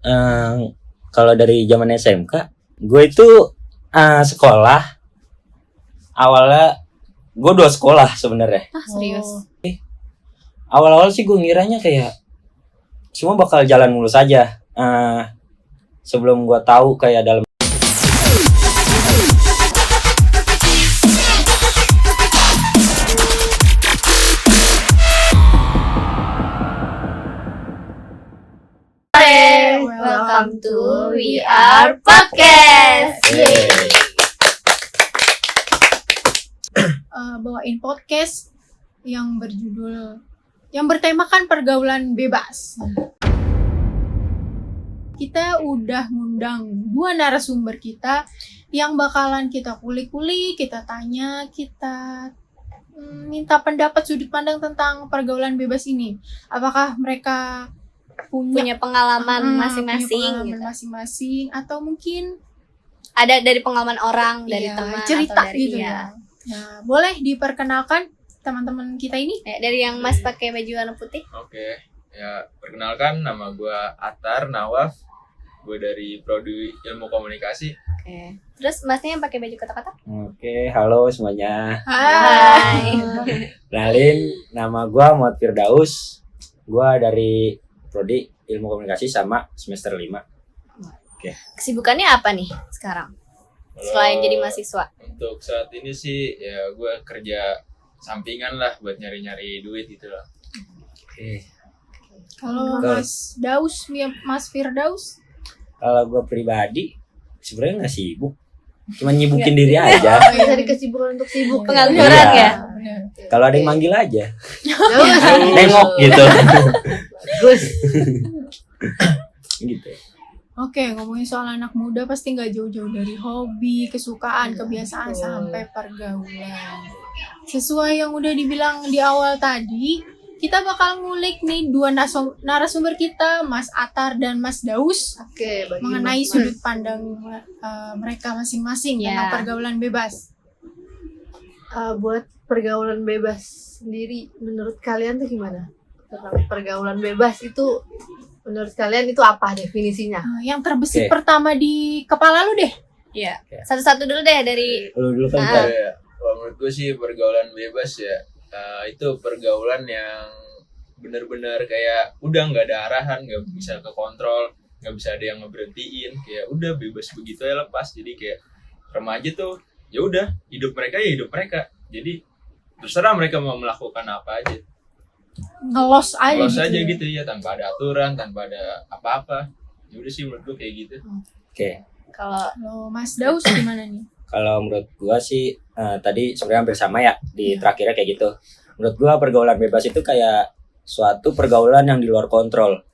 eh, kalau dari zaman SMK, gue itu sekolah awalnya gue 2 sekolah sebenarnya. Serius? Awal-awal sih gue ngiranya kayak semua bakal jalan mulus aja. Sebelum gue tahu kayak dalam Welcome to We Are Podcast. Bawain podcast yang bertemakan pergaulan bebas. Kita udah ngundang 2 narasumber kita yang bakalan kita kulik-kulik, kita tanya, kita minta pendapat sudut pandang tentang pergaulan bebas ini. Apakah mereka punya pengalaman masing-masing pengalaman gitu. masing-masing, atau mungkin Ada dari pengalaman orang, dari teman cerita atau dari gitu ya. Nah, boleh diperkenalkan teman-teman kita ini? Dari yang Mas pakai baju warna putih. Oke, ya perkenalkan, nama gue Atar Nawaf, gue dari Prodi Ilmu Komunikasi. Oke. Terus Masnya yang pakai baju kotak-kotak? Oke, halo semuanya. Hai. Kenalin, nama gue Muhammad Firdaus. Gue dari Prodi Ilmu Komunikasi sama semester 5. Kesibukannya apa nih sekarang? Selain jadi mahasiswa. Untuk saat ini sih ya gue kerja sampingan lah buat nyari-nyari duit gitu lah. Oke. Kalau Betul. Mas Firdaus? Kalau gue pribadi sebenarnya nggak sibuk, cuma nyibukin diri aja. Cari kesibukan untuk sibuk. Pengangguran Iya. ya? Kalau ada yang manggil aja, Nengok. nengok gitu. Gus. Gitu. Oke, ngomongin soal anak muda pasti nggak jauh-jauh dari hobi, kesukaan, kebiasaan, sampai pergaulan. Sesuai yang udah dibilang di awal tadi, kita bakal ngulik nih 2 narasumber kita, Mas Atar dan Mas Daus, Oke, bagi mengenai Mas. sudut pandang mereka masing-masing Ya. tentang pergaulan bebas. Buat pergaulan bebas sendiri, menurut kalian tuh gimana? Tentang pergaulan bebas itu, menurut kalian itu apa definisinya? Yang terbesit Oke. pertama di kepala lu deh. Iya. Oke. Satu-satu dulu deh dari Lu dulu kan Ah. Kak. Ya, kalau menurut gue sih pergaulan bebas ya, itu pergaulan yang benar-benar kayak udah nggak ada arahan, nggak bisa kekontrol, nggak bisa ada yang ngeberhentiin, kayak udah bebas begitu ya lepas. Jadi kayak remaja tuh ya udah hidup mereka ya hidup mereka. Jadi terserah mereka mau melakukan apa aja. Ngelos aja Los gitu. aja ya. gitu ya, tanpa ada aturan, tanpa ada apa-apa. Ya udah sih menurut gue kayak gitu. Oke. kalau Kalau Mas Daus gimana nih? Kalau menurut gua sih tadi sebenarnya hampir sama ya di terakhirnya kayak gitu. Menurut gua pergaulan bebas itu kayak suatu pergaulan yang di luar kontrol.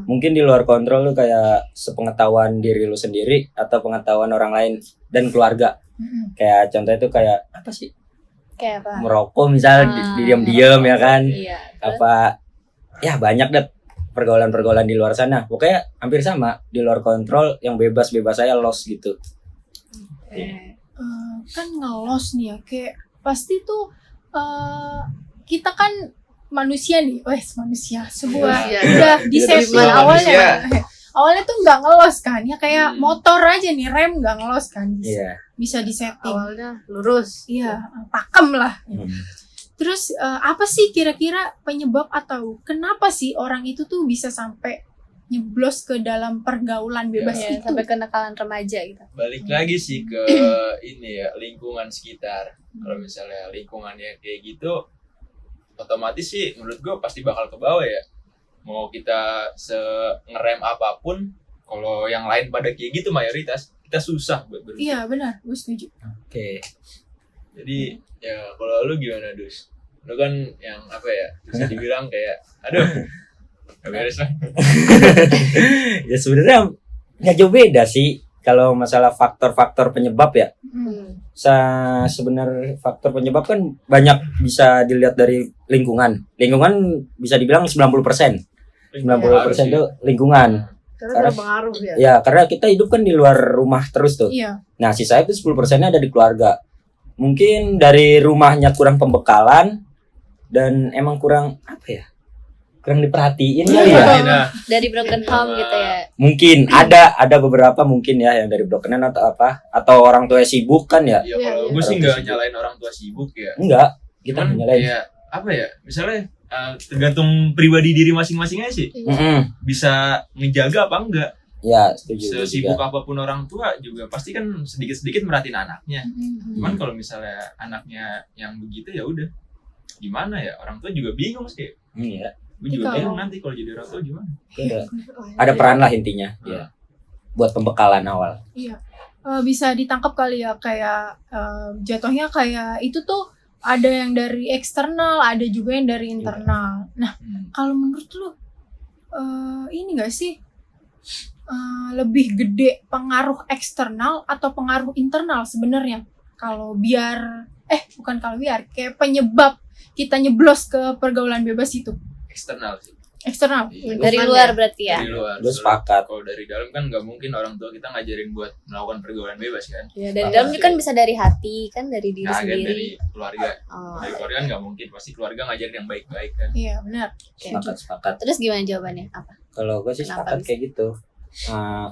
Mungkin di luar kontrol lu kayak sepengetahuan diri lu sendiri atau pengetahuan orang lain dan keluarga. Kayak contohnya itu kayak apa sih? kayak apa? Merokok misalnya diam-diam ya kan. Iya. Apa ya banyak deh pergaulan-pergaulan di luar sana. Pokoknya hampir sama, di luar kontrol yang bebas-bebas saya los gitu. Kan ngelos nih ya, kayak pasti tuh kita kan manusia nih, manusia sebuah Manusia. udah di Kita setting gimana awalnya tuh nggak ngelos kan ya, kayak motor aja nih, rem nggak ngelos kan, Iya. bisa di setting, Awalnya lurus. iya pakem lah. Hmm. Terus apa sih kira-kira penyebab atau kenapa sih orang itu tuh bisa sampai nyeblos ke dalam pergaulan bebas Iya, itu? sampai kenakalan remaja gitu. Balik lagi sih ke ini ya, lingkungan sekitar. Kalau misalnya lingkungannya kayak gitu, otomatis sih menurut gue pasti bakal ke bawah ya. Mau kita ngerem apapun, kalau yang lain pada kayak gitu mayoritas, kita susah buat berhenti. Iya benar, gue setuju. Oke. Jadi ya kalau lu gimana, Dus? Lu kan yang apa ya, bisa dibilang kayak aduh, gak beres lah. Ya sebenarnya nggak jauh beda sih kalau masalah faktor-faktor penyebab ya. Sebenarnya faktor penyebab kan banyak, bisa dilihat dari lingkungan. Lingkungan bisa dibilang 90%. 90% itu lingkungan. Karena berpengaruh ya. Ya, karena kita hidup kan di luar rumah terus tuh. Iya. Nah, sisanya itu 10%-nya ada di keluarga. Mungkin dari rumahnya kurang pembekalan dan emang kurang apa ya? kurang diperhatiin kali ya. Nah, Dari broken home gitu ya. Mungkin ada beberapa mungkin ya yang dari broken home atau apa, atau orang tua sibuk kan ya. ya kalau gue sih nggak nyalain orang tua sibuk ya. Enggak, kita Cuman nyalain. kayak apa ya? Misalnya tergantung pribadi diri masing-masing aja sih. Bisa ngejaga apa enggak. Ya, setuju Sesibuk juga. apapun orang tua juga pasti kan sedikit-sedikit merhatiin anaknya. Cuman kalau misalnya anaknya yang begitu ya udah gimana ya, orang tua juga bingung sih. Iya. Gue juga Kalau- bingung nanti kalau jadi orang tua gimana. Ada peran lah intinya. Ya. Buat pembekalan awal. Iya. Bisa ditangkap kali ya, kayak jatuhnya kayak itu tuh ada yang dari eksternal, ada juga yang dari internal. Nah, kalau menurut lu ini gak sih lebih gede pengaruh eksternal atau pengaruh internal sebenarnya? Kalau biar bukan kalau biar, kayak penyebab kita nyeblos ke pergaulan bebas itu. Eksternal sih. Eksternal. Iya. Dari luar berarti ya. Dari luar. Gue sepakat. Kalau dari dalam kan nggak mungkin orang tua kita ngajarin buat melakukan pergaulan bebas kan. Ya, dari dalam kan bisa dari hati kan, dari diri Nah, kan sendiri. dari keluarga. Oh. Dari keluarga kan nggak mungkin, pasti keluarga ngajarin yang baik-baik kan. Iya, benar. Sepakat. Terus gimana jawabannya? Apa? Kalau gue sih Kenapa sepakat bisa? kayak gitu.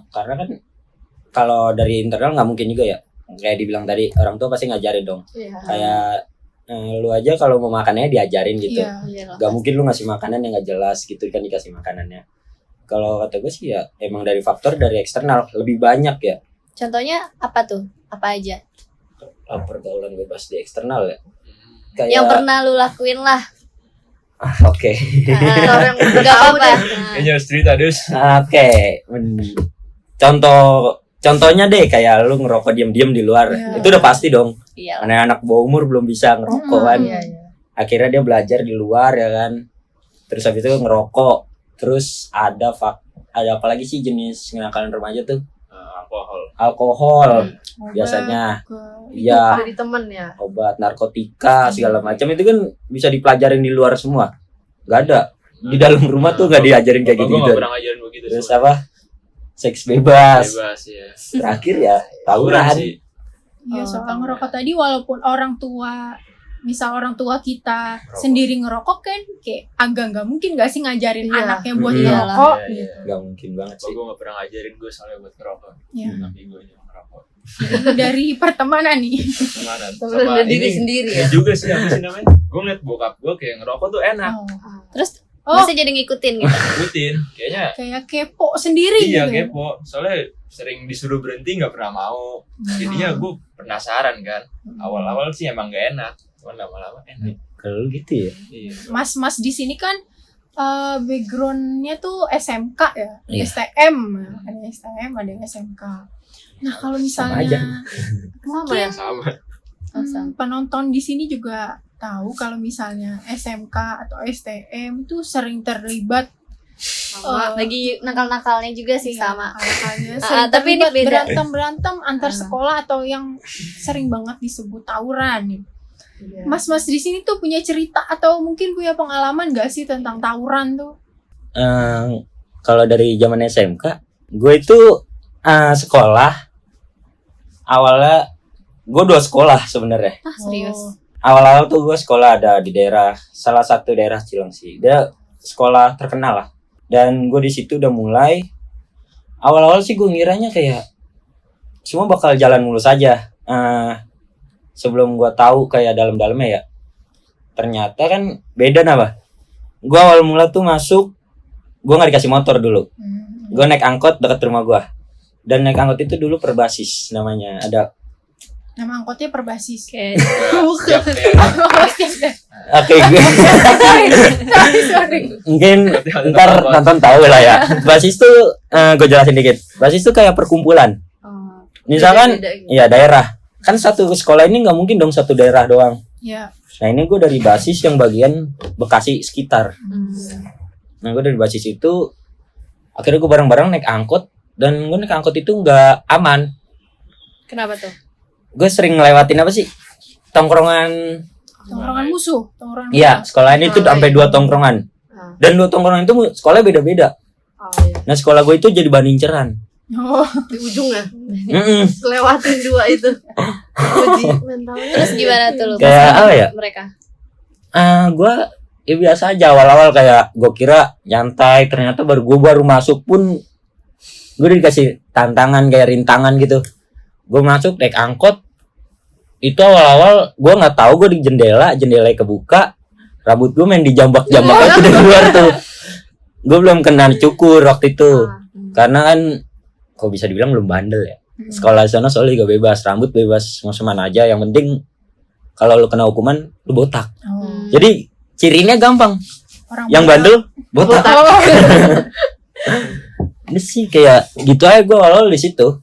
Karena kan kalau dari internal nggak mungkin juga ya. Kayak dibilang tadi, orang tua pasti ngajarin dong. Iya. Kayak lu aja kalau mau makannya diajarin gitu. Iya. Iya loh. Gak mungkin lu ngasih makanan yang gak jelas gitu kan dikasih makanannya. Kalau kata gue sih ya emang dari faktor dari eksternal lebih banyak ya. Contohnya apa tuh? Apa aja? Pergaulan bebas di eksternal ya. Hmm. Kayak Yang pernah lu lakuin lah. Oke. Kalau yang udah Gak tahu apa-apa. deh. Kayaknya harus cerita dus. Oke. Contohnya deh kayak lu ngerokok diam-diam di luar. Iya. Itu udah pasti dong. Iya. Anak-anak bawah umur belum bisa ngerokok kan. Iya, iya. Akhirnya dia belajar di luar ya kan. Terus habis itu ngerokok. Terus ada apa lagi sih jenis kenakalan remaja tuh? Alkohol. Alkohol Obat, biasanya. ke- Iya. Dari temen ya. Obat, narkotika, segala macam itu kan bisa dipelajarin di luar semua. Gak ada. Di dalam rumah tuh gak diajarin kayak Bapak gitu gua gitu. nggak pernah ngajarin begitu. Terus soalnya. apa? Seks bebas. Bebas ya. Terakhir ya Tawuran tawuran. sih. Iya, Oh, soal tahu. ngerokok tadi walaupun orang tua, misal orang tua kita sendiri ngerokok kan kayak agak nggak mungkin gak sih ngajarin Iya. anaknya buat Iya. ngerokok Iya, gitu. Gak mungkin banget Bapak sih. gue nggak pernah ngajarin gue soalnya buat ngerokok. Iya. Tapi gue aja ngerokok. Dari pertemanan nih. Gimana? Temen diri sendiri ya. Ini juga sih apa sih namanya? Gue ngeliat bokap gue kayak ngerokok tuh enak. Terus Oh, masih jadi ngikutin gitu. Rutin. Kayaknya kayak kepo sendiri iya gitu. kepo. Soalnya sering disuruh berhenti nggak pernah mau. Jadinya gue penasaran kan. Awal-awal sih emang gak enak. Cuman lama-lama enak. Kalau lu gitu ya. Iya. Mas-mas di sini kan backgroundnya tuh SMK ya, Iya. STM, ada STM, ada yang SMK. Nah kalau Sama misalnya aja. Sama ya. Sama. penonton di sini juga tahu kalau misalnya SMK atau STM itu sering terlibat Sama. Lagi nakal-nakalnya juga sih iya, sama. hal-halnya Ah, sering tapi ini terlibat beda. berantem antar sekolah atau yang sering banget disebut tawuran. Iya. Mas-mas di sini tuh punya cerita atau mungkin punya pengalaman gak sih tentang tawuran tuh? Kalau dari zaman SMK, gue itu sekolah awalnya gue 2 sekolah sebenarnya. Ah, serius. Oh. Awal-awal tuh gue sekolah ada di salah satu daerah Cilengsi. Dia sekolah terkenal lah. Dan gue di situ udah mulai. Awal-awal sih gue ngiranya kayak semua bakal jalan mulus aja. Sebelum gue tahu kayak dalam-dalamnya ya. Ternyata kan beda napa. Gue awal mula tuh masuk, gue nggak dikasih motor dulu. Gue naik angkot dekat rumah gue. Dan naik angkot itu dulu perbasis namanya. Ada. Nama angkotnya perbasis. Oke. Siap ya. Oke, gue. Sorry. Mungkin ntar nonton tahu lah ya. Basis tuh gue jelasin dikit. Basis tuh kayak perkumpulan. Oh. Misalkan Beda-beda gitu. ya daerah. Kan satu sekolah ini nggak mungkin dong satu daerah doang. Ya. Nah ini gue dari basis yang bagian Bekasi sekitar. Nah gue dari basis itu akhirnya gue bareng-bareng naik angkot dan gue naik angkot itu nggak aman. Kenapa tuh? Gue sering ngelewatin apa sih tongkrongan. Tongkrongan musuh. Tongkrongan Iya sekolah ini tuh Oh, sampai iya. 2 tongkrongan. Ah. Dan 2 tongkrongan itu sekolahnya beda-beda. Oh iya. Nah sekolah gue itu jadi baninceran. Oh, Di ujung ya. Mm-mm. Lewatin 2 itu. Uji mentalnya. Terus gimana tuh lu? Kayak Pas apa ya? mereka? Gue ya biasa aja awal-awal kayak gue kira nyantai, ternyata gue baru masuk pun gue dikasih tantangan kayak rintangan gitu. Gue masuk naik angkot, itu awal-awal gue nggak tahu, gue di jendela kebuka, rambut gue main dijambak-jambak aja dari luar tuh. Gue belum kena cukur waktu itu, karena kan kok bisa dibilang belum bandel ya. Sekolah sana soalnya juga bebas, rambut bebas mau semana aja, yang penting kalau lu kena hukuman lu botak. Jadi cirinya gampang. Orang Yang bandel botak. Ini sih kayak gitu aja gue awal di situ.